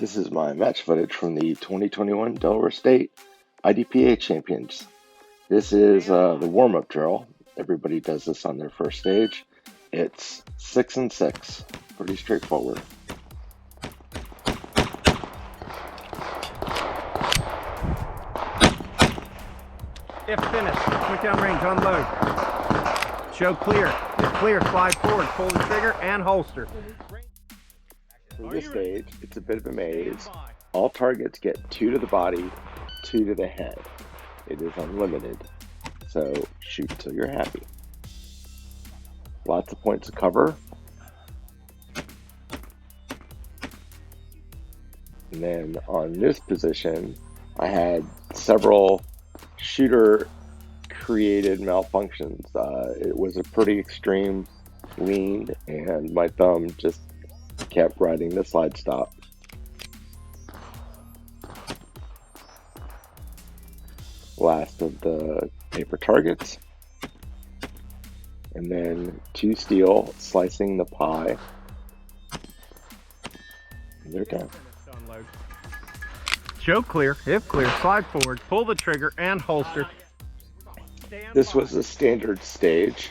This is my match footage from the 2021 Delaware State IDPA Champions. This is the warm-up drill. Everybody does this on their first stage. It's 6 and 6. Pretty straightforward. If finished, quick down range, unload. Show clear. If clear, slide forward, pull the trigger, and holster. For this stage, it's a bit of a maze. All targets get 2 to the body, 2 to the head. It is unlimited, so shoot till you're happy. Lots of points to cover. And then on this position, I had several shooter created malfunctions. It was a pretty extreme lean, and my thumb just kept riding the slide stop. Last of the paper targets, and then 2 steel slicing the pie, and they're done. Show clear, if clear, slide forward, pull the trigger, and holster. This was a standard stage.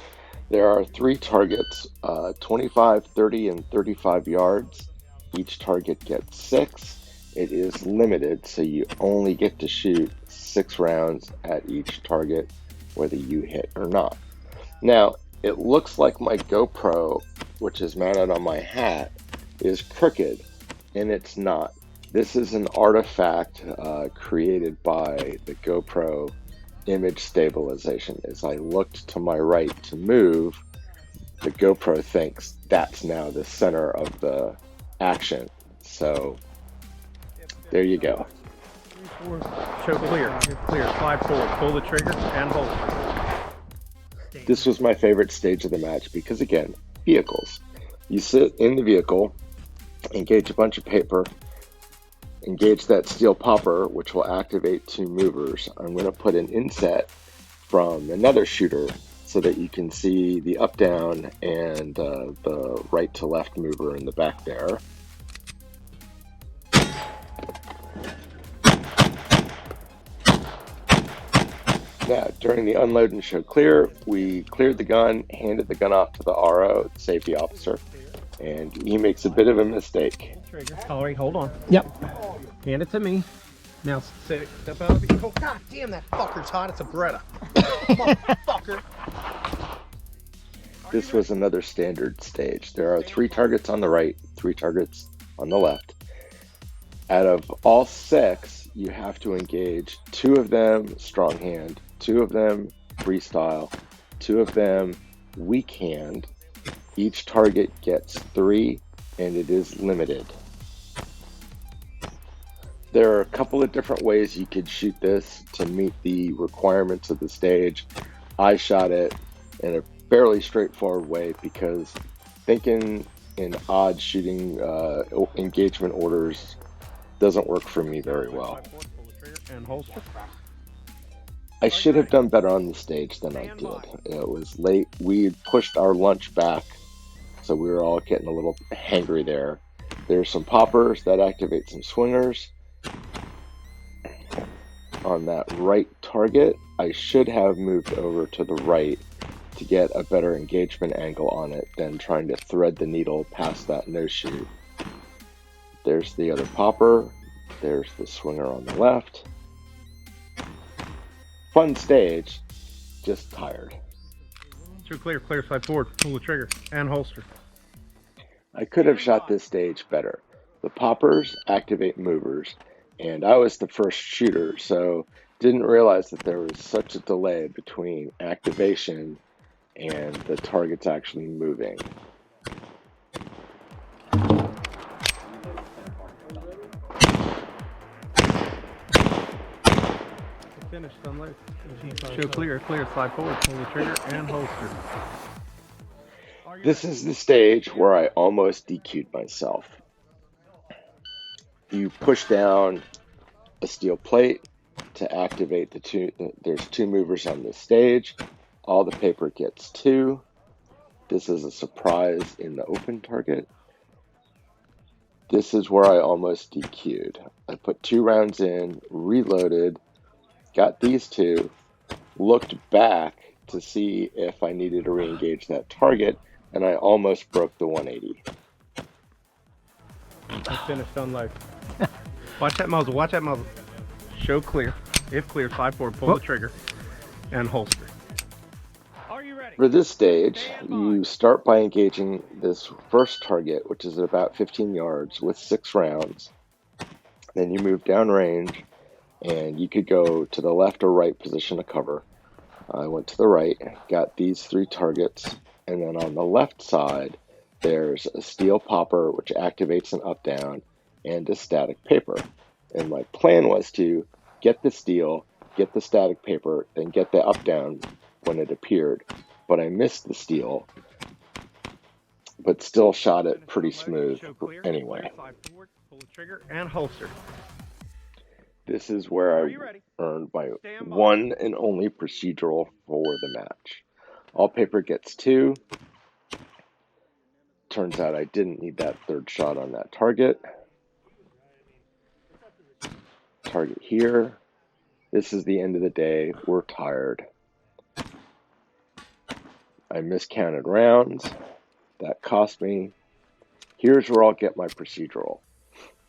There are 3 targets, 25, 30, and 35 yards. Each target gets 6. It is limited, so you only get to shoot 6 rounds at each target, whether you hit or not. Now, it looks like my GoPro, which is mounted on my hat, is crooked, and it's not. This is an artifact created by the GoPro image stabilization. As I looked to my right to move, the GoPro thinks that's now the center of the action. So there you go. Show clear, if clear, slide forward, pull the trigger, and holster. This was my favorite stage of the match because, again, vehicles. You sit in the vehicle, engage a bunch of paper, engage that steel popper, which will activate 2 movers. I'm going to put an inset from another shooter so that you can see the up, down, and the right to left mover in the back there. Now, during the unload and show clear, we cleared the gun, handed the gun off to the RO, the safety officer, and he makes a bit of a mistake. Trigger. All right, hold on. Yep. Hand it to me. Now step out of the vehicle. God damn, that fucker's hot. It's a Beretta. Motherfucker. This was another standard stage. There are 3 targets on the right, 3 targets on the left. Out of all 6, you have to engage 2 of them strong hand, 2 of them freestyle, 2 of them weak hand. Each target gets 3, and it is limited. There are a couple of different ways you could shoot this to meet the requirements of the stage. I shot it in a fairly straightforward way because thinking in odd shooting engagement orders doesn't work for me very well. I should have done better on the stage than I did. It was late. We had pushed our lunch back, so we were all getting a little hangry there. There's some poppers that activate some swingers. On that right target, I should have moved over to the right to get a better engagement angle on it than trying to thread the needle past that no shoot. There's the other popper. There's the swinger on the left. Fun stage, just tired. Show clear, clear, slide forward, pull the trigger, and holster. I could have shot this stage better. The poppers activate movers, and I was the first shooter, so didn't realize that there was such a delay between activation and the targets actually moving. Finished, unload. Show clear, clear, slide forward, pull the trigger, and holster. This is the stage where I almost DQ'd myself. You push down a steel plate to activate the 2. There's 2 movers on this stage. All the paper gets 2. This is a surprise in the open target. This is where I almost DQ'd. I put 2 rounds in, reloaded, got these 2, looked back to see if I needed to re-engage that target, and I almost broke the 180. I finished, unload. Watch that muzzle, watch that muzzle. Show clear. If clear, slide forward, pull the trigger, and holster. Are you ready? For this stage, you start by engaging this first target, which is at about 15 yards, with 6 rounds. Then you move downrange, and you could go to the left or right position of cover. I went to the right, got these 3 targets, and then on the left side, there's a steel popper, which activates an up-down, and a static paper. And my plan was to get the steel, get the static paper, then get the up-down when it appeared. But I missed the steel, but still shot it pretty smooth anyway. Pull the trigger and holster. This is where I earned my one and only procedural for the match. All paper gets 2. Turns out I didn't need that 3rd shot on that target. Target here. This is the end of the day. We're tired. I miscounted rounds. That cost me. Here's where I'll get my procedural.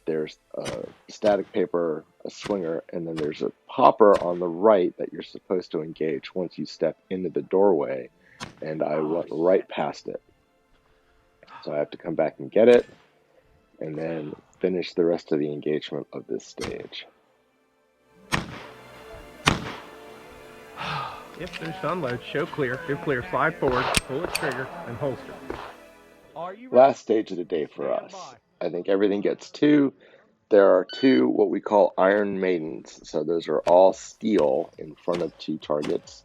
There's a static paper, a swinger, and then there's a popper on the right that you're supposed to engage once you step into the doorway, and I went right past it. So I have to come back and get it, and then finish the rest of the engagement of this stage. If finished, unload, show clear. If clear, slide forward, pull the trigger, and holster. Last stage of the day for us. I think everything gets 2. There are 2 what we call Iron Maidens. So those are all steel in front of 2 targets.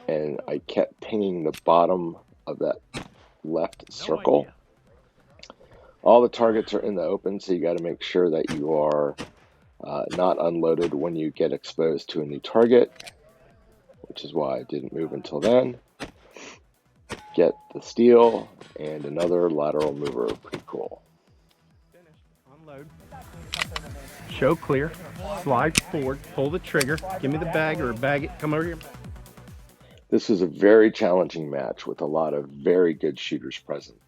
And I kept pinging the bottom of that left circle. All the targets are in the open, so you got to make sure that you are not unloaded when you get exposed to a new target, which is why I didn't move until then. Get the steel and another lateral mover. Pretty cool. Finished. Unload. Show clear. Slide forward. Pull the trigger. Give me the bag or bag it. Come over here. This was a very challenging match with a lot of very good shooters present.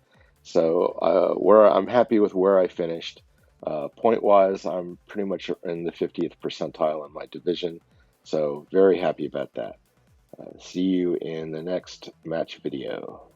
So I'm happy with where I finished. Point-wise, I'm pretty much in the 50th percentile in my division. So very happy about that. See you in the next match video.